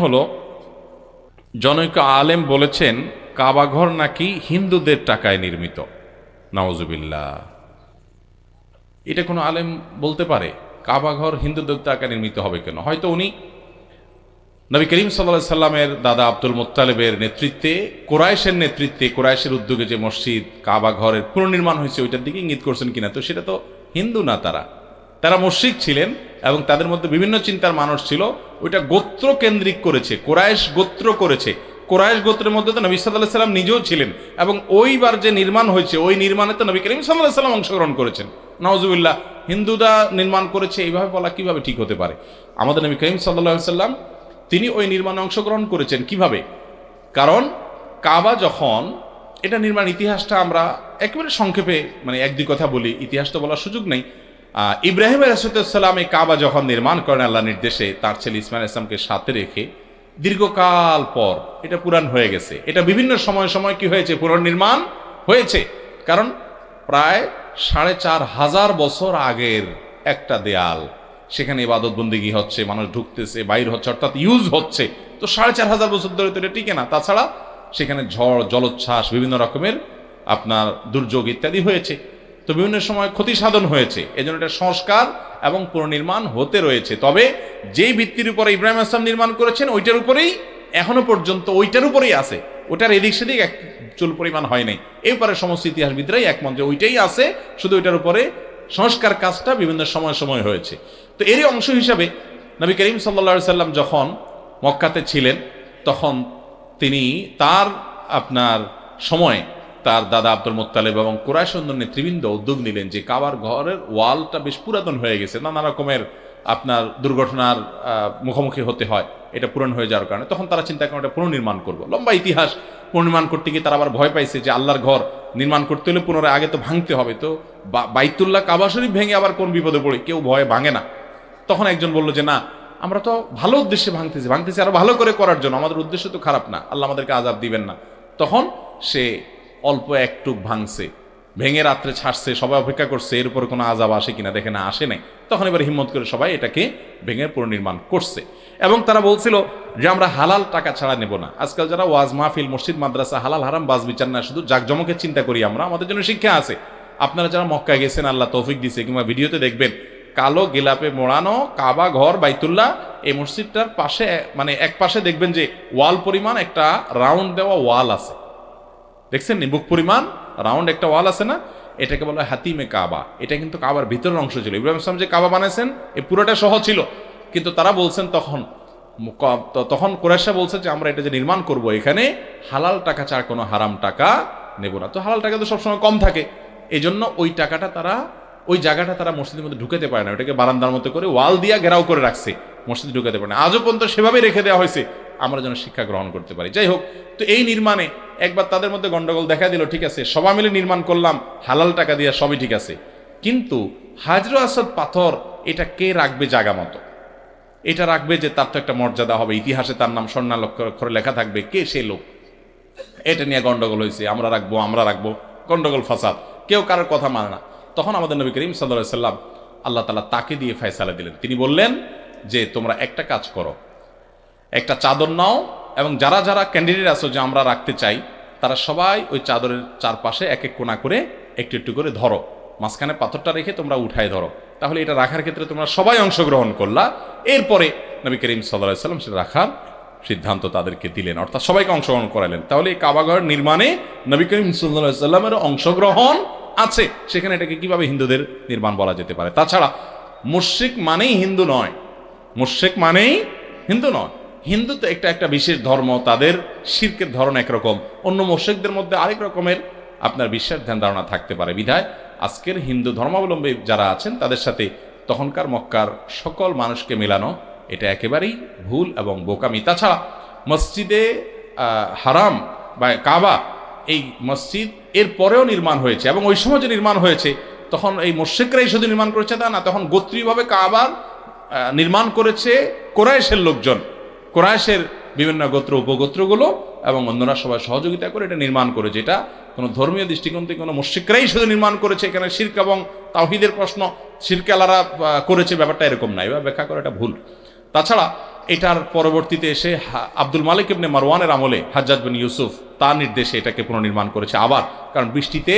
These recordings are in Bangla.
হলো জনৈক আলেম বলেছেন কাবাঘর নাকি হিন্দুদের টাকায় নির্মিত। নাউজুবিল্লাহ, এটা কোনো আলেম বলতে পারে? কাবাঘর হিন্দুদের টাকায় নির্মিত হবে কেন? হয়তো উনি নবী করিম সাল্লাল্লাহু আলাইহি সাল্লামের দাদা আব্দুল মুত্তালিবের নেতৃত্বে, কোরাইশের নেতৃত্বে, কোরাইশের উদ্যোগে যে মসজিদ কাবাঘরের পুনর্নির্মাণ হয়েছে ওইটার দিকে ইঙ্গিত করছেন কিনা। তো সেটা তো হিন্দু না, তারা মুশরিক ছিলেন এবং তাদের মধ্যে বিভিন্ন চিন্তার মানুষ ছিল। ওইটা গোত্র কেন্দ্রিক করেছে, কোরাইশ গোত্র করেছে। কোরাইশ গোত্রের মধ্যে তো নবী সাল্লাল্লাহু আলাইহি সাল্লাম নিজেও ছিলেন এবং ওইবার যে নির্মাণ হয়েছে ওই নির্মাণে তো নবী করিম সাল্লাল্লাহু আলাইহি সাল্লাম অংশগ্রহণ করেছেন। নাউজুবিল্লাহ, হিন্দুরা নির্মাণ করেছে এইভাবে বলা কিভাবে ঠিক হতে পারে? আমাদের নবী করিম সাল্লাল্লাহু আলাইহি সাল্লাম তিনি ওই নির্মাণে অংশগ্রহণ করেছেন কিভাবে? কারণ কাবা যখন, এটা নির্মাণ ইতিহাসটা আমরা একেবারে সংক্ষেপে এক দুই কথা বলি, ইতিহাস তো বলার সুযোগ নেই। ইব্রাহিম আলাইহিসসালাম এই কাবা যখন নির্মাণ করেন আল্লাহ নির্দেশে, তার ছেলে ইসমাইল ইসলামকে সাথে রেখে, দীর্ঘকাল পর এটা পুরান হয়ে গেছে। এটা বিভিন্ন সময় সময় কি হয়েছে, পুনর্নির্মাণ হয়েছে। কারণ প্রায় ৪,৫০০ বছর আগের একটা দেয়াল, সেখানে ইবাদত বন্দেগী হচ্ছে, মানুষ ঢুকতেছে, বাইর হচ্ছে, অর্থাৎ ইউজ হচ্ছে। তো ৪,৫০০ বছর ধরে তো এটা টিকে না। তাছাড়া সেখানে ঝড়, জলোচ্ছ্বাস, বিভিন্ন রকমের আপনার দুর্যোগ ইত্যাদি হয়েছে। তো বিভিন্ন সময় ক্ষতি সাধন হয়েছে। এজন্য এটা সংস্কার এবং পুনর্নির্মাণ হতে রয়েছে। তবে যেই ভিত্তির উপরে ইব্রাহিম আসলাম নির্মাণ করেছেন ওইটার উপরেই এখনো পর্যন্ত, ওইটার উপরেই আছে। ওটার এদিক সেদিক এক চুল পরিমাণ হয় নাই। এরপরে সমস্ত ইতিহাসবিদরাই একমত যে ওইটাই আছে, শুধু ওইটার উপরে সংস্কার কাজটা বিভিন্ন সময় সময় হয়েছে। তো এরই অংশ হিসাবে নবী করিম সাল্লাল্লাহু আলাইহি সাল্লাম যখন মক্কাতে ছিলেন, তখন তিনি তার আপনার সময় তার দাদা আব্দুল মুত্তালিব এবং কুরাইশ নেতৃবৃন্দ উদ্যোগ নিলেন যে কাবার ঘরের ওয়ালটা বেশ পুরাতন হয়ে গেছে, নানা রকমের আপনার দুর্ঘটনার মুখোমুখি হতে হয় এটা পুরন হয়ে যাওয়ার কারণে। তখন তারা চিন্তা করেন এটা পুনর্নির্মাণ করবো। লম্বা ইতিহাস। পুনর্নির্মাণ করতে গিয়ে তারা আবার ভয় পাইছে যে আল্লাহর ঘর নির্মাণ করতে হলে পুনরায় আগে তো ভাঙতে হবে। তো বাইতুল্লাহ কাবা শরীফ ভেঙে আবার কোন বিপদে পড়ে, কেউ ভয়ে ভাঙে না। তখন একজন বলল যে না, আমরা তো ভালো উদ্দেশ্যে ভাঙতেছি আরো ভালো করে করার জন্য, আমাদের উদ্দেশ্য তো খারাপ না, আল্লাহ আমাদেরকে আযাব দিবেন না। তখন সে অল্প একটু ভাঙছে, ভেঙে রাত্রে ছাড়ছে, সবাই অপেক্ষা করছে এর উপরে কোনো আযাব আসে কিনা, দেখে না আসে নাই। তখন এবার হিম্মত করে সবাই এটাকে ভেঙে পুনর্নির্মাণ করছে। এবং তারা বলছিল যে আমরা হালাল টাকা ছাড়া নেব না। আজকাল যারা ওয়াজ মাহফিল, মসজিদ, মাদ্রাসা হালাল হারাম বাজ বিচার না, শুধু জাকজমকের চিন্তা করি আমরা, আমাদের জন্য শিক্ষা আছে। আপনারা যারা মক্কায় গেছেন, আল্লাহ তৌফিক দিছে, কিংবা ভিডিওতে দেখবেন কালো গিলাপে মোড়ানো কাবা ঘর বাইতুল্লাহ, এই মসজিদটার পাশে এক পাশে দেখবেন যে ওয়াল পরিমাণ একটা রাউন্ড দেওয়া ওয়াল আছে, দেখছেন নি? বুক পরিমাণ রাউন্ড একটা ওয়াল আছে না, এটাকে বলা হয় হাতিমে কাবা। এটা কিন্তু কাবার ভিতরের অংশ ছিল। ইব্রাহিম ইসলাম যে কাবা বানাইছেন এই পুরোটা সহ ছিল, কিন্তু তারা বলছেন তখন কুরাইশরা বলছে যে আমরা এটা যে নির্মাণ করব, এখানে হালাল টাকা ছাড়া কোনো হারাম টাকা নেব না। তো হালাল টাকা তো সবসময় কম থাকে, এই জন্য ওই টাকাটা তারা, ওই জায়গাটা তারা মসজিদের মধ্যে ঢুকাতে পারে না। ওটাকে বারান্দার মতো করে ওয়াল দিয়া ঘেরাও করে রাখছে, মসজিদে ঢুকাতে পারে না। আজও পর্যন্ত সেভাবে রেখে দেওয়া হয়েছে, আমরা যেন শিক্ষা গ্রহণ করতে পারি। যাই হোক, তো এই নির্মাণে একবার তাদের মধ্যে গন্ডগোল দেখা দিল। ঠিক আছে, সবাই মিলে নির্মাণ করলাম হালাল টাকা দিয়ে, সবই ঠিক আছে, কিন্তু হাজর আসদ পাথর এটা কে রাখবে জায়গা মতো? এটা রাখবে যে তার তো একটা মর্যাদা হবে, ইতিহাসে তার নাম স্বর্ণাক্ষরে লেখা থাকবে, কে সে লোক? এটা নিয়ে গন্ডগোল হয়েছে, আমরা রাখবো, গন্ডগোল ফাসাদ, কেউ কারোর কথা মানে না। তখন আমাদের নবী করিম সাল্লাল্লাহু আলাইহি সাল্লাম, আল্লাহ তাআলা তাকে দিয়ে ফয়সালা দিলেন। তিনি বললেন যে তোমরা একটা কাজ করো, একটা চাদর নাও এবং যারা যারা ক্যান্ডিডেট আছো যে আমরা রাখতে চাই, তারা সবাই ওই চাদরের চারপাশে এক এক কোণা করে একটু একটু করে ধরো, মাঝখানে পাথরটা রেখে তোমরা উঠায় ধরো। তাহলে এটা রাখার ক্ষেত্রে তোমরা সবাই অংশগ্রহণ করলা। এরপরে নবী করিম সাল্লাল্লাহু আলাইহি সাল্লাম সেটা রাখার সিদ্ধান্ত তাদেরকে দিলেন, অর্থাৎ সবাইকে অংশগ্রহণ করালেন। তাহলে এই কাবাঘর নির্মাণে নবী করিম সাল্লাল্লাহু আলাইহি সাল্লামের অংশগ্রহণ আছে, সেখানে এটাকে কিভাবে হিন্দুদের নির্মাণ বলা যেতে পারে? তাছাড়া মুশরিক মানেই হিন্দু নয়, মুশরিক মানেই হিন্দু নয়। হিন্দু তো একটা বিশেষ ধর্ম, তাদের শিরকের ধরন একরকম, অন্য মুশরিকদের মধ্যে আরেক রকমের আপনার বিশ্বাস ধ্যান ধারণা থাকতে পারে। বিধায় আজকের হিন্দু ধর্মাবলম্বী যারা আছেন তাদের সাথে তখনকার মক্কার সকল মানুষকে মেলানো এটা একেবারেই ভুল এবং বোকামি। তাছাড়া মসজিদে হারাম বা কাবা, এই মসজিদ এর পরেও নির্মাণ হয়েছে এবং ওই সময় যে নির্মাণ হয়েছে তখন এই মুশরিকরাই শুধু নির্মাণ করেছে তা না, তখন গোত্রীয়ভাবে কাবার নির্মাণ করেছে কোরাইশের লোকজন, কোরাইশের বিভিন্ন গোত্র উপগোত্রগুলো এবং অন্যরা সবাই সহযোগিতা করে এটা নির্মাণ করেছে। এটা কোনো ধর্মীয় দৃষ্টিকোণ থেকে কোনো মুশরিকরাই শুধু নির্মাণ করেছে, এখানে শিরক এবং তাওহীদের প্রশ্ন শিরক আলারা করেছে, ব্যাপারটা এরকম না, এবার ব্যাখ্যা করে এটা ভুল। তাছাড়া এটার পরবর্তীতে এসে আব্দুল মালিক ইবনে মারওয়ানের আমলে হাজ্জাজ বিন ইউসুফ তার নির্দেশে এটাকে পুনর্নির্মাণ করেছে আবার, কারণ বৃষ্টিতে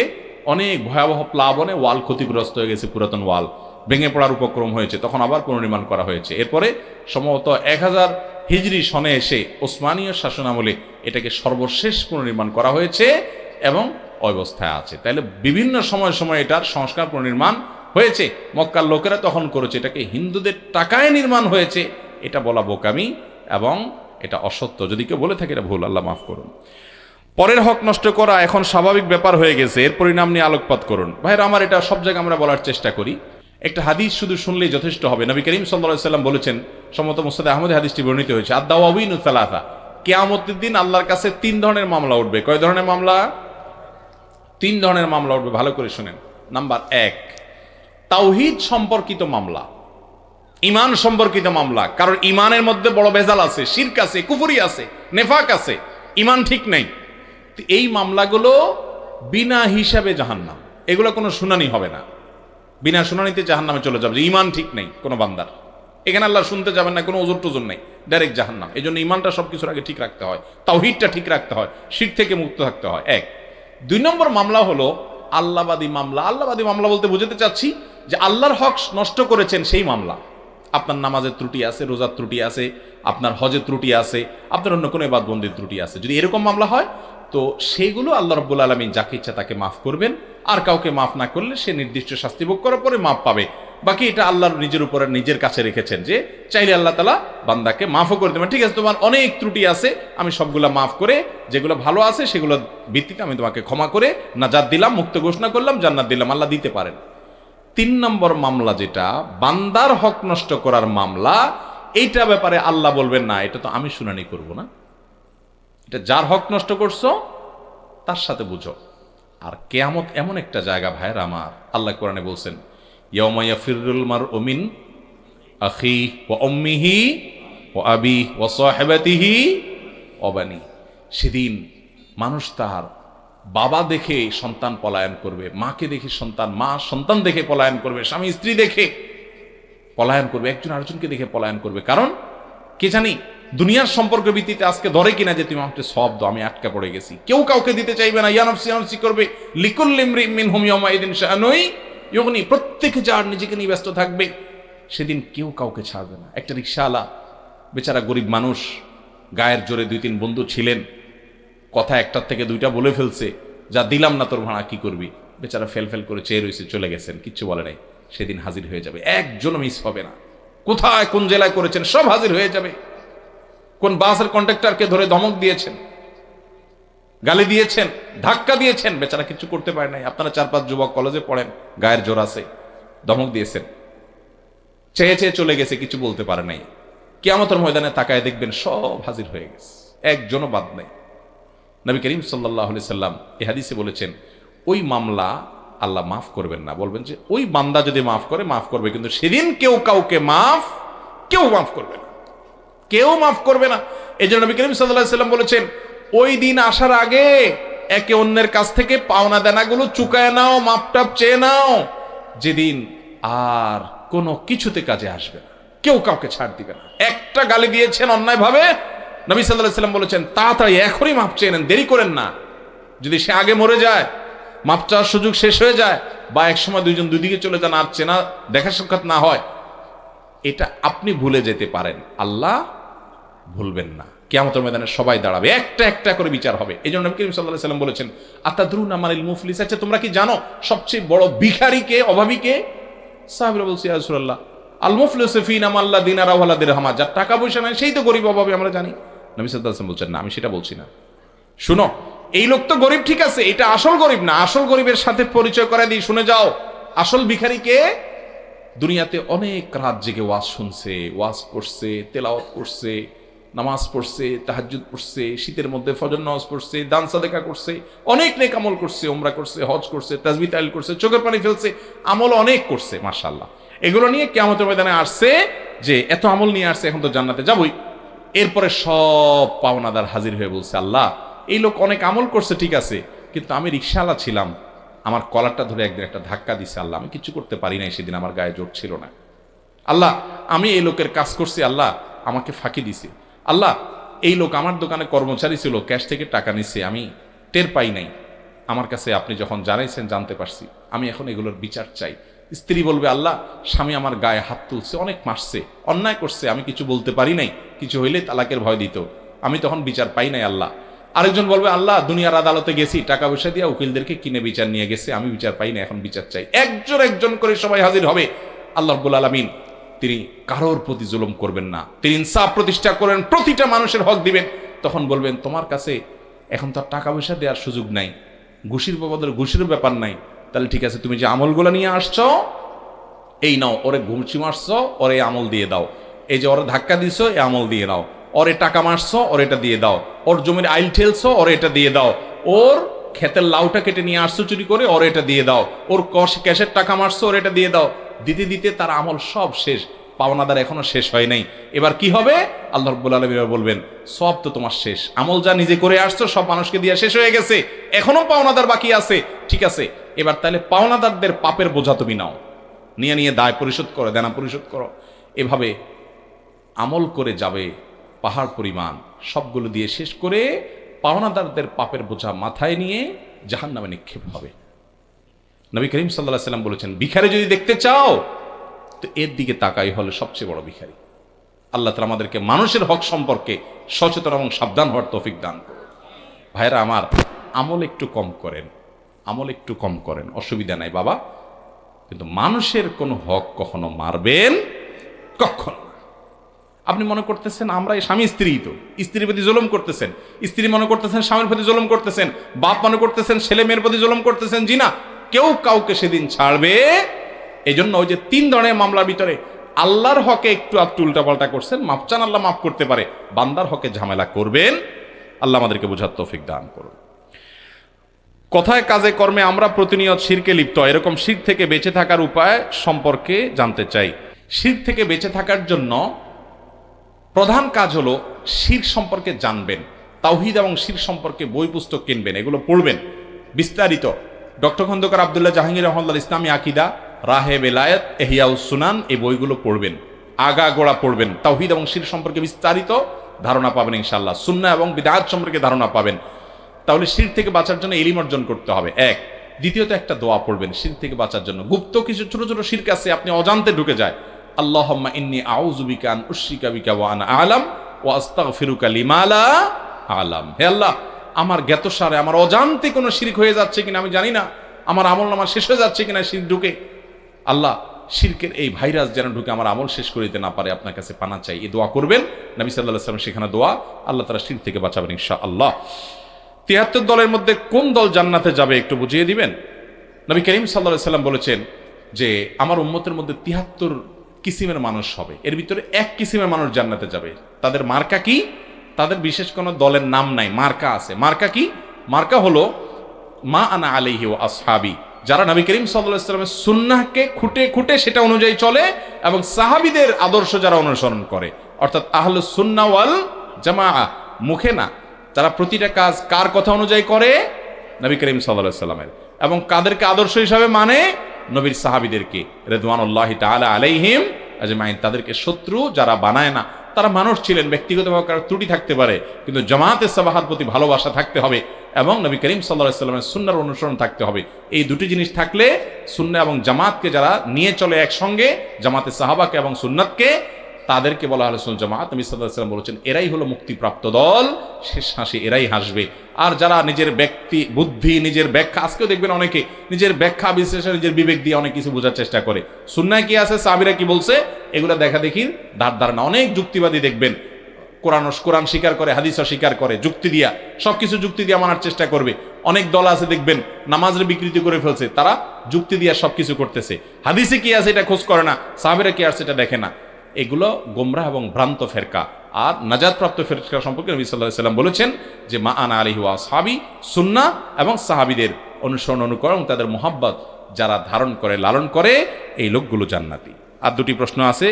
অনেক ভয়াবহ প্লাবনে ওয়াল ক্ষতিগ্রস্ত হয়ে গেছে, পুরাতন ওয়াল ভেঙে পড়ার উপক্রম হয়েছে, তখন আবার পুনর্নির্মাণ করা হয়েছে। এরপরে সম্ভবত 1000 হিজরি সনে এসে ওসমানীয় শাসন আমলে এটাকে সর্বশেষ পুনর্নির্মাণ করা হয়েছে এবং অবস্থায় আছে। তাহলে বিভিন্ন সময় সময় এটার সংস্কার পুনর্নির্মাণ হয়েছে। মক্কার লোকেরা তখন করেছে, এটাকে হিন্দুদের টাকায় নির্মাণ হয়েছে, এটা বলা বোকামি এবং এটা অসত্য। যদি কেউ বলে থাকে এটা ভুল, আল্লাহ মাফ করুন। পরের হক নষ্ট করা এখন স্বাভাবিক ব্যাপার হয়ে গেছে, এর পরিণাম নিয়ে আলোকপাত করুন। ভাইরা আমার, এটা সব জায়গায় আমরা বলার চেষ্টা করি, একটা হাদিস শুধু শুনলেই যথেষ্ট হবে। নবী করিম সাল্লাল্লাহু আলাইহি ওয়াসাল্লাম বলেছেন, সম্ভবত মুসনাদ আহমদে হাদিসটি বর্ণিত হয়েছে, আদ-দাওয়াবিনু সালাসা, কিয়ামতের দিন আল্লাহর কাছে 3 ধরনের মামলা উঠবে। কয় ধরনের মামলা? 3 ধরনের মামলা উঠবে, ভালো করে শুনেন। নাম্বার 1, তাওহীদ সম্পর্কিত মামলা, ঈমান সম্পর্কিত মামলা। কারণ ঈমানের মধ্যে বড় ভেজাল আছে, শিরক আছে, কুফরি আছে, নেফাক আছে, ঈমান ঠিক নাই। এই মামলাগুলো বিনা হিসাবে জাহান্নাম, এগুলো কোনো শুনানি হবে না, বিনা শুনানিতে জাহান্নামে চলে যাবে। ঈমান ঠিক নেই কোনো বান্দার, এখানে আল্লাহ শুনতে যাবেন না, কোনো ওজর টুজর নেই, ডাইরেক্ট জাহান্নাম। এই জন্য ঈমানটা সবকিছুর আগে ঠিক রাখতে হয়, তাওহীদটা ঠিক রাখতে হয়, শিরক থেকে মুক্ত থাকতে হয়। 1। 2 নম্বর মামলা হলো আল্লাহবাদী মামলা। আল্লাহবাদী মামলা বলতে বুঝাতে চাচ্ছি যে আল্লাহর হক নষ্ট করেছেন সেই মামলা। আপনার নামাজের ত্রুটি আছে, রোজার ত্রুটি আছে, আপনার হজের ত্রুটি আছে, আপনার অন্য কোনো ইবাদতবন্দির ত্রুটি আছে, যদি এরকম মামলা হয় তো সেগুলো আল্লাহ রাব্বুল আলামিন যাকে ইচ্ছা তাকে মাফ করবেন, আর কাউকে মাফ না করলে সে নির্দিষ্ট শাস্তি ভোগ করার পরে মাফ পাবে। বাকি এটা আল্লাহর নিজের উপরে নিজের কাছে রেখেছেন, যে চাইলে আল্লাহ তাআলা বান্দাকে মাফও করে দেবেন। ঠিক আছে, তোমার অনেক ত্রুটি আছে, আমি সবগুলা মাফ করে যেগুলো ভালো আছে সেগুলো ভিত্তিতে আমি তোমাকে ক্ষমা করে নাজাত দিলাম, মুক্ত ঘোষণা করলাম, জান্নাত দিলাম, আল্লাহ দিতে পারেন। 3 নম্বর মামলা যেটা বান্দার হক নষ্ট করার মামলা, এইটা ব্যাপারে আল্লাহ বলবেন না, এটা তো আমি শুনানি করব না, এটা যার হক নষ্ট করছো তার সাথে বুঝো। আর কিয়ামত এমন একটা জায়গা ভাইরা আমার, আল্লাহ কোরআনে বলছেন, ইয়াউমা ইয়াফিরুল মারউ মিন আখিহি ওয়া উম্মিহি ওয়া আবিহি ওয়া সাহিবাতিহি ওয়া বানি। সেদিন মানুষ তার বাবা দেখে সন্তান পলায়ন করবে, মাকে দেখে সন্তান, মা সন্তান দেখে পলায়ন করবে, স্বামী স্ত্রী দেখে পলায়ন করবে, একজন আরেকজনকে দেখে পলায়ন করবে। কারণ কে জানি দুনিয়ার সম্পর্ক ভিত্তিতে আজকে ধরে কিনা যে তুমি আমাকে সব দাও, আমি আটকা পড়ে গেছি, কেউ কাউকে দিতে চাইবে না, ইয়া নাফসি ইয়া নাফসি করবে, লিকুল্লি ইমরিইন মিনহুম ইয়াওমাইদিন শাআনুন ইউগনি, প্রত্যেকে যার নিজেকে নিয়ে ব্যস্ত থাকবে, সেদিন কেউ কাউকে ছাড়বে না। একটা রিকশাওয়ালা বেচারা গরিব মানুষ, গায়ের জোরে 2-3 বন্ধু ছিলেন, কথা একটার থেকে 2টা বলে ফেলছে, যা দিলাম না তোর ভাড়া কি করবি, বেচারা ফেল করে চেয়ে রয়েছে, চলে গেছেন, কিচ্ছু বলে নাই। সেদিন হাজির হয়ে যাবে, একজনও মিস হবে না, কোথায় কোন জেলায় করেছেন সব হাজির হয়ে যাবে। কোন বাসের কন্ডাক্টরকে ধরে ধমক দিয়েছেন, গালি দিয়েছেন, ধাক্কা দিয়েছেন, বেচারা কিছু করতে পারে নাই। আপনারা 4-5 যুবক কলেজে পড়েন, গায়ের জোর আছে, ধমক দিয়েছেন, চেয়ে চেয়ে চলে গেছে, কিছু বলতে পারে নাই। কিয়ামতের ময়দানে তাকায় দেখবেন সব হাজির হয়ে গেছে, একজনও বাদ নাই। নবী করিম সাল্লাল্লাহু আলাইহি সাল্লাম এই হাদিসে বলেছেন, ওই মামলা আল্লাহ মাফ করবেন না, বলবেন যে ওই বান্দা যদি মাফ করে মাফ করবে, কিন্তু সেদিন কেউ কাউকে কেউ মাফ করবে না, কেউ মাফ করবে না। এই জন্য নবী করিম সাল্লাল্লাহু আলাইহি সাল্লাম বলেছেন, ওই দিন আসার আগে একে অন্যের কাছ থেকে পাওনা দেনাগুলো চুকায় নাও, মাপটাপ চেয়ে নাও, যেদিন আর কোনো কিছুতে কাজে আসবে না, কেউ কাউকে ছাড় দিবে না। একটা গালি দিয়েছেন অন্যায়ভাবে, নবী সাল্লাল্লাহু আলাইহি সাল্লাম বলেছেন তাড়াতাড়ি এখনই মাপ চেয়ে নেন, দেরি করেন না। যদি সে আগে মরে যায়, মাপ চাওয়ার সুযোগ শেষ হয়ে যায়, বা একসময় দুইজন দুদিকে চলে যান, আর চেনা দেখা সাক্ষাৎ না হয়, এটা আপনি ভুলে যেতে পারেন, আল্লাহ ভুলবেন না। কিয়ামতের ময়দানে সবাই দাঁড়াবে, একটা একটা করে বিচার হবে। এই জন্য নবী করিম সাল্লাল্লাহু আলাইহি সাল্লাম বলেছেন, আতাদরুনা মানিল মুফলিস, আচ্ছা তোমরা কি জানো সবচেয়ে বড় ভিখারিকে, অভাবীকে? সাহাবীরা বলছে, ইয়া রাসূলুল্লাহ, আল মুফলিসু ফীনা মান লা দিনারা ওয়া লা দিরহাম, যার টাকা পয়সা নাই সেই তো গরিব অভাবী, আমরা জানি। নবী সাল্লাল্লাহু আলাইহি ওয়াসাল্লাম বলছেন, না, আমি সেটা বলছি না। শুনো, এই লোক তো গরিব, ঠিক আছে, এটা আসল গরিব না, আসল গরিবের সাথে পরিচয় করায় দিই, শুনে যাও। আসল ভিখারিকে? দুনিয়াতে অনেক রাত জেগে ওয়াজ শুনছে, ওয়াজ করছে, তেলাওয়াত করছে, নামাজ পড়ছে, তাহাজ্জুদ পড়ছে, শীতের মধ্যে ফজর নামাজ পড়ছে, দান সাদেকা করছে, অনেক নেক আমল করছে, উমরা করছে, হজ করছে, তাসবিহ তাহলিল করছে, চোখের পানি ফেলছে, আমল অনেক করছে, মাশাআল্লাহ। এগুলো নিয়ে কিয়ামতের ময়দানে আসছে যে এত আমল নিয়ে আসছে, এখন তো জান্নাতে যাবই। এরপরে সব পাওনাদার হাজির হয়ে বলছে, আল্লাহ, এই লোক অনেক আমল করছে, ঠিক আছে, কিন্তু আমি রিকশাওয়ালা ছিলাম, আমার কলারটা ধরে একদিন একটা ধাক্কা দিছে, আল্লাহ আমি কিছু করতে পারি নাই, সেদিন আমার গায়ে জোর ছিল না, আল্লাহ আমি এই লোকের কাজ করছি, আল্লাহ আমাকে ফাঁকি দিছে, আল্লাহ এই লোক আমার দোকানে কর্মচারী ছিল, ক্যাশ থেকে টাকা নিচ্ছে, আমি টের পাই নাই, আমার কাছে আপনি যখন জানাইছেন জানতে পারছি, আমি এখন এগুলোর বিচার চাই। স্ত্রী বলবে, আল্লাহ স্বামী আমার গায়ে হাত তুলছে, অনেক মারছে, অন্যায় করছে, আমি কিছু বলতে পারি নাই, কিছু হইলে তালাকের ভয় দিত, আমি তখন বিচার পাই নাই আল্লাহ। আরেকজন বলবে, আল্লাহ দুনিয়ার আদালতে গেছি, টাকা পয়সা দিয়ে উকিলদেরকে কিনে বিচার নিয়ে গেছে, আমি বিচার পাই না, এখন বিচার চাই। একজন একজন করে সবাই হাজির হবে। আল্লাহ রাব্বুল আলামিন তিনি কারোর প্রতি জুলুম করবেন না, তিনি ইনসাফ প্রতিষ্ঠা করেন, প্রতিটা মানুষের হক দিবেন। তখন বলবেন, তোমার কাছে এখন তো টাকা পয়সা দেওয়ার সুযোগ নাই, ঘুষির বদলে ঘুষির ব্যাপার নাই, তাহলে ঠিক আছে, তুমি যে আমলগুলো নিয়ে আসছো এই নাও, ওরে ঘুষি মারছো, ওরে আমল দিয়ে দাও, এই যে ওরে ধাক্কা দিছো এই আমল দিয়ে দাও, ওরে টাকা মারছো ওর এটা দিয়ে দাও, ওর জমির আইল ঠেলছো ওর এটা দিয়ে দাও, ওর ক্ষেতের লাউটা কেটে নিয়ে আসছো চুরি করে ওর এটা দিয়ে দাও, ওর ক্যাশের টাকা মারছো ওর এটা দিয়ে দাও। দিতে দিতে তার আমল সব শেষ, পাওনাদার এখনো শেষ হয় নাই। এবার কি হবে? আল্লাহ রাব্বুল আলামিন বলবেন, সব তো তোমার শেষ, আমল যা নিজে করে আসছো সব মানুষকে দিয়ে শেষ হয়ে গেছে, এখনো পাওনাদার বাকি আছে, ঠিক আছে এবার তাহলে পাওনাদারদের পাপের বোঝা তুমি নাও, নিয়ে নিয়ে দায় পরিশোধ করো, দেনা পরিশোধ করো। এভাবে আমল করে যাবে পাহাড় পরিমাণ, সবগুলো দিয়ে শেষ করে পাওনাদারদের পাপের বোঝা মাথায় নিয়ে জাহান্নামে নিক্ষেপ হবে। নবী করিম সাল্লাল্লাহু আলাইহি ওয়াসাল্লাম বলেছেন, ভিখারি যদি দেখতে চাও তো এর দিকে তাকাই হলে সবচেয়ে বড় ভিখারি। আল্লাহ তাআলা আমাদেরকে মানুষের হক সম্পর্কে সচেতন এবং সাবধান হওয়ার তৌফিক দান করুন। ভাইরা আমার, আমল একটু কম করেন, আমল একটু কম করেন, অসুবিধা নাই বাবা, কিন্তু মানুষের কোনো হক কখনো মারবেন কখনো। আপনি মনে করতেছেন আমরা এই স্বামী স্ত্রী, তো স্ত্রীর প্রতি জুলুম করতেছেন, স্ত্রী মনে করতেছেন স্বামীর প্রতি জুলুম করতেছেন, বাপ মনে করতেছেন ছেলে মেয়ের প্রতি জুলুম করতেছেন। জি না, কেউ কাউকে সেদিন ছাড়বে। এই জন্য ওই যে 3 ধরনের মামলার ভিতরে আল্লাহর হকে একটু উল্টাপাল্টা করছেন, মাপ চান, আল্লাহ মাফ করতে পারে। বান্দার হকে ঝামেলা করবেন, আল্লাহ আমাদেরকে বোঝার তৌফিক দান করুন। কথায় কাজে কর্মে আমরা প্রতিনিয়ত শিরকে লিপ্ত, এরকম শির থেকে বেঁচে থাকার উপায় সম্পর্কে জানতে চাই। শির থেকে বেঁচে থাকার জন্য প্রধান কাজ হলো শির সম্পর্কে জানবেন, তাওহীদ এবং শির সম্পর্কে বই পুস্তক কিনবেন, এগুলো পড়বেন বিস্তারিত। ডক্টর খন্দকার আব্দুল্লাহ জাহাঙ্গীর রহমাতুল্লাহ ইসলামী আকীদা, রাহে বেলায়েত, ইহয়াউস সুনান, এই বইগুলো পড়বেন, আগাগোড়া পড়বেন, তাওহীদ এবং শির সম্পর্কে বিস্তারিত ধারণা পাবেন ইনশাআল্লাহ। সুন্নাহ এবং বিদআত সম্পর্কে ধারণা পাবেন। তাহলে শির থেকে বাঁচার জন্য ইলম অর্জন করতে হবে, এক। দ্বিতীয়ত একটা দোয়া পড়বেন শির থেকে বাঁচার জন্য। গুপ্ত কিছু ছোট ছোট শিরক আছে, আপনি অজান্তে ঢুকে যায়। আল্লাহুম্মা ইন্নী আউযু বিকা আন উশরিকা বিকা ওয়া আনা আ'লাম ওয়া আস্তাগফিরুকা লিমা লা আ'লাম। হে আল্লাহ, আমার জ্ঞাতসারে আমার অজান্তে কোনো শিরক হয়ে যাচ্ছে কিনা আমি জানি না, আমার আমলনামা শেষ হয়ে যাচ্ছে কিনা শিরক ঢুকে, আল্লাহ শিরকের এই ভাইরাস যেন ঢুকে আমার আমল শেষ করে দিতে না পারে, আপনার কাছে পানা চাই। এই দোয়া করবেন, নবী সাল্লাল্লাহু আলাইহি ওয়াসাল্লাম সেখানে দোয়া, আল্লাহ তাআলা শিরক থেকে বাঁচাবেন ইনশাআল্লাহ। 73 দলের মধ্যে কোন দল জান্নাতে যাবে একটু বুঝিয়ে দিবেন? নবী করিম সাল্লাল্লাহু আলাইহি ওয়াসাল্লাম বলেছেন যে আমার উম্মতের মধ্যে 73 কিসিমের মানুষ হবে, এর ভিতরে এক কিসিমের মানুষ জান্নাতে যাবে। তাদের মার্কা কি? তাদের বিশেষ কোনো দলের নাম নাই, মার্কা আছে। মার্কা কি? মার্কা হলো মা আনা আলাইহি ওয়া আসহাবি, যারা নবী করিম সাল্লাল্লাহু আলাইহি ওয়াসাল্লামের সুন্নাহকে খুঁটে খুঁটে সেটা অনুযায়ী চলে এবং সাহাবীদের আদর্শ যারা অনুসরণ করে, অর্থাৎ আহলুস সুন্নাহ ওয়াল জামাআহ, মুখে না, তারা প্রতিটা কাজ কার কথা অনুযায়ী করে? নবী করিম সাল্লাল্লাহু আলাইহি ওয়াসাল্লামের। এবং কাদেরকে আদর্শ হিসাবে মানে? নবীর সাহাবীদেরকে রিদওয়ানুল্লাহি তাআলা আলাইহিম আজমাইন। তাদেরকে শত্রু যারা বানায় না, তারা মানুষ ছিলেন, ব্যক্তিগতভাবে কারো ত্রুটি থাকতে পারে, কিন্তু জামাতে সাবাহার প্রতি ভালোবাসা থাকতে হবে এবং নবী করিম সাল্লাল্লাহু আলাইহি ওয়াসাল্লামের সুন্নাহর অনুসরণ থাকতে হবে। এই দুটি জিনিস থাকলে সুন্নাহ এবং জামাতকে যারা নিয়ে চলে একসঙ্গে, জামাতে সাহাবাকে এবং সুন্নাতকে, তাদেরকে বলা হলো সুন্নাত জামাত। নবী সাল্লাল্লাহু আলাইহি ওয়াসাল্লাম বলেছেন এরাই হলো মুক্তিপ্রাপ্ত দল, শেষ হাসি এরাই হাসবে। আর যারা নিজের ব্যক্তি বুদ্ধি, নিজের ব্যাখ্যা, আজকেও দেখবেন অনেকে নিজের ব্যাখ্যা বিশ্লেষণ, নিজের বিবেক দিয়ে অনেক কিছু বোঝার চেষ্টা করে, সুন্নাহ কি আছে, সাহাবীরা কি বলছে, এগুলা দেখা দেখি ধার ধারণা। অনেক যুক্তিবাদী দেখবেন কোরআন স্বীকার করে, হাদিসও স্বীকার করে, যুক্তি দিয়া, সবকিছু যুক্তি দিয়া মানার চেষ্টা করবে। অনেক দল আছে দেখবেন নামাজের বিকৃতি করে ফেলছে, তারা যুক্তি দিয়া সবকিছু করতেছে, হাদিসে কি আছে এটা খোঁজ করে না, সাহাবীরা কি আছে এটা দেখে না। এগুলো গোমরাহ এবং ভ্রান্ত ফেরকা। আর নাজাতপ্রাপ্ত ফেরকা সম্পর্কে নবী সাল্লাল্লাহু আলাইহি ওয়াসাল্লাম বলেছেন যে মা আনা আলাইহি ওয়া আসহাবি, সুন্নাহ এবং সাহাবীদের অনুসরণ অনুকরণ, তাদের মুহাব্বত যারা ধারণ করে, লালন করে, এই লোকগুলো জান্নাতি। আর দুটি প্রশ্ন আছে।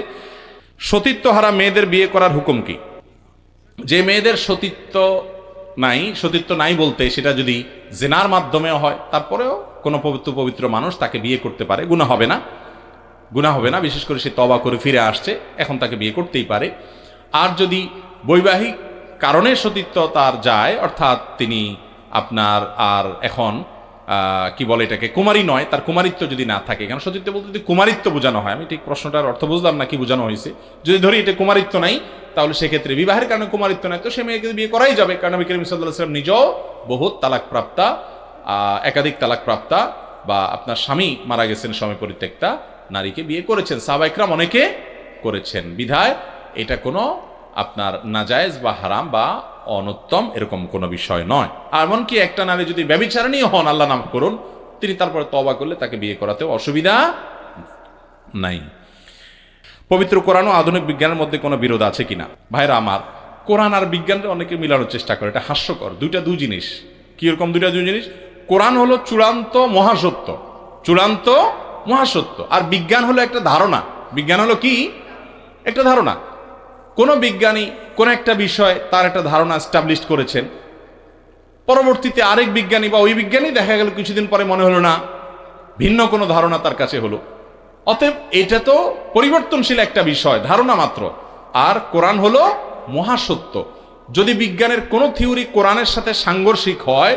সতীত্বহারা মেয়েদের বিয়ে করার হুকুম কি? যে মেয়েদের সতীত্ব নাই বলতে সেটা যদি জিনার মাধ্যমেও হয়, তারপরেও কোনো পবিত্র মানুষ তাকে বিয়ে করতে পারে, গুনাহ হবে না, বিশেষ করে সে তওবা করে ফিরে আসছে, এখন তাকে বিয়ে করতেই পারে। আর যদি বৈবাহিক কারণে সতীত্ব তার যায়, অর্থাৎ তিনি আপনার আর এখন কি বলে এটাকে, কুমারী নয়, তার কুমারিত্ব যদি না থাকে, কারণ সতীত্ব বলতে যদি কুমারিত্ব বোঝানো হয়, আমি ঠিক প্রশ্নটার অর্থ বুঝলাম না কি বোঝানো হয়েছে। যদি ধরি এটা কুমারিত্ব নাই, তাহলে সেক্ষেত্রে বিবাহের কারণে কুমারিত্ব নাই, তো সে মেয়েকে বিয়ে করাই যাবে, কারণ নবী করিম সাল্লাল্লাহু আলাইহি ওয়াসাল্লাম নিজেও বহুত তালাক প্রাপ্তা, একাধিক তালাক প্রাপ্তা বা আপনার স্বামী মারা গেছেন স্বামী পরিত্যক্তা নারীকে বিয়ে করেছেন, সাহাবা ইকরাম অনেকে করেছেন। বিধায় এটা কোনো আপনার নাজায়েজ বা হারাম বা অনুত্তম এরকম কোনো বিষয় নয়। আর এমনকি একটা নারী যদি ব্যভিচারিণী হন, আল্লাহ নাম করুন, তিনি তারপরে তওবা করলে তাকে বিয়ে করাতেও অসুবিধা নাই। পবিত্র কোরআন ও আধুনিক বিজ্ঞানের মধ্যে কোনো বিরোধ আছে কিনা? ভাইরা আমার, কোরআন আর বিজ্ঞানকে অনেকে মিলানোর চেষ্টা করে, এটা হাস্যকর। দুই জিনিস। কিরকম দুই জিনিস? কোরআন হলো চূড়ান্ত মহাসত্য, চূড়ান্ত মহাসত্য, আর বিজ্ঞান হলো একটা ধারণা। বিজ্ঞান হলো কি? একটা ধারণা। কোন বিজ্ঞানী কোন একটা বিষয় তার একটা ধারণা এস্টাবলিশ করেছেন, পরবর্তীতে আরেক বিজ্ঞানী বা ওই বিজ্ঞানী দেখা গেল কিছুদিন পরে মনে হলো না, ভিন্ন কোনো ধারণা তার কাছে হলো। অতএব এটা তো পরিবর্তনশীল একটা বিষয়, ধারণা মাত্র। আর কোরআন হলো মহাসত্য। যদি বিজ্ঞানের কোনো থিওরি কোরআনের সাথে সাংঘর্ষিক হয়,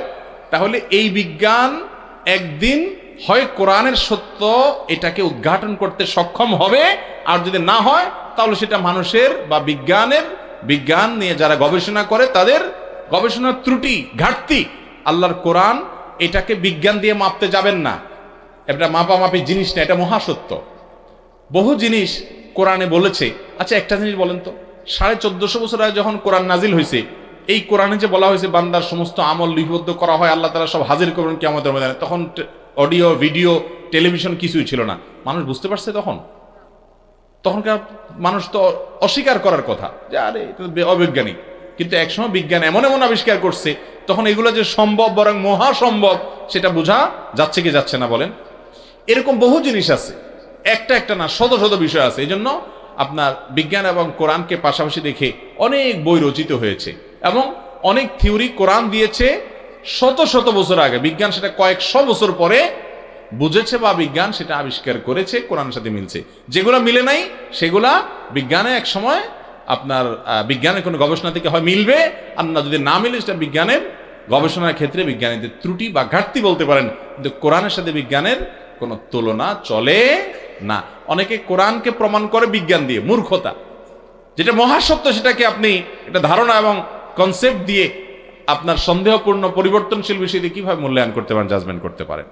তাহলে এই বিজ্ঞান একদিন হয় কোরআনের সত্য এটাকে উদ্ঘাটন করতে সক্ষম হবে, আর যদি না হয় তাহলে সেটা মানুষের বা বিজ্ঞান নিয়ে যারা গবেষণা করে তাদের গবেষণার ত্রুটি, ঘাটতি। আল্লাহর কোরআন এটাকে বিজ্ঞান দিয়ে মাপতে যাবেন না, এটা মাপামাপি জিনিস না, এটা মহাসত্য। বহু জিনিস কোরআনে বলেছে। আচ্ছা, একটা জিনিস বলেন তো, 1450 বছর আগে যখন কোরআন নাজিল হয়েছে, এই কোরআনে যে বলা হয়েছে বান্দার সমস্ত আমল লিপিবদ্ধ করা হয়, আল্লাহ তাআলা সব হাজির করবেন কিয়ামতের ময়দানে, তখন অডিও, ভিডিও, টেলিভিশন কিছুই ছিল না। মানুষ বুঝতে পারছে তখনকার মানুষ তো অস্বীকার করার কথা যে আরে এটা অবৈজ্ঞানিক। কিন্তু একসময় বিজ্ঞান এমন এমন আবিষ্কার করছে, তখন এগুলো যে সম্ভব, বরং মহাসম্ভব, সেটা বোঝা যাচ্ছে কি যাচ্ছে না বলেন? এরকম বহু জিনিস আছে, একটা না, শত শত বিষয় আছে। এই জন্য আপনার বিজ্ঞান এবং কোরআনকে পাশাপাশি দেখে অনেক বই রচিত হয়েছে এবং অনেক থিওরি কোরআন দিয়েছে শত শত বছর আগে, বিজ্ঞান সেটা কয়েকশো বছর পরে বুঝেছে বা বিজ্ঞান সেটা আবিষ্কার করেছে, কোরআনের সাথে মিলছে। যেগুলো মিলে নাই সেগুলা বিজ্ঞানে এক সময় আপনার বিজ্ঞানের কোনো গবেষণা থেকে হয় মিলবে, আর না যদি না মিলে সেটা বিজ্ঞানের গবেষণার ক্ষেত্রে বিজ্ঞানীদের ত্রুটি বা ঘাটতি বলতে পারেন। কিন্তু কোরআনের সাথে বিজ্ঞানের কোনো তুলনা চলে না। অনেকে কোরআনকে প্রমাণ করে বিজ্ঞান দিয়ে, মূর্খতা। যেটা মহাসত্য সেটাকে আপনি একটা ধারণা এবং কনসেপ্ট দিয়ে আপনার সন্দেহপূর্ণ পরিবর্তনশীল বিষয় দিয়ে কিভাবে মূল্যায়ন করতে পারেন, জাজমেন্ট করতে পারেন?